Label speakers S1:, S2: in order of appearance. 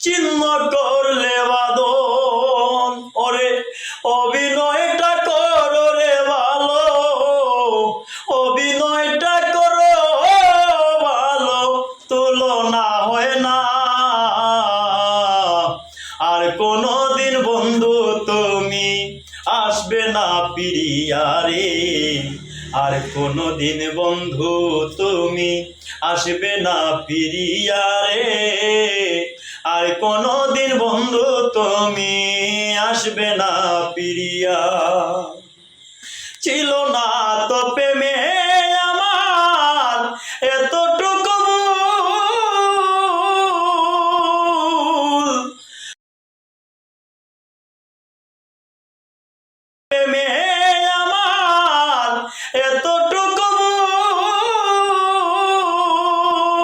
S1: চিহ্ন করলে বাদন। ওরে অভিনয়টা করো রে ভালো, অভিনয়টা করো ভালো, তুলনা হয় না। আর কোনদিন বন্ধু তুমি আসবে না ফিরিয়া রে, আর কোনদিন বন্ধু তুমি আসবে না ফিরিয়া রে, আর কোনদিন বন্ধু তুমি আসবে না ফিরিয়া। ছিল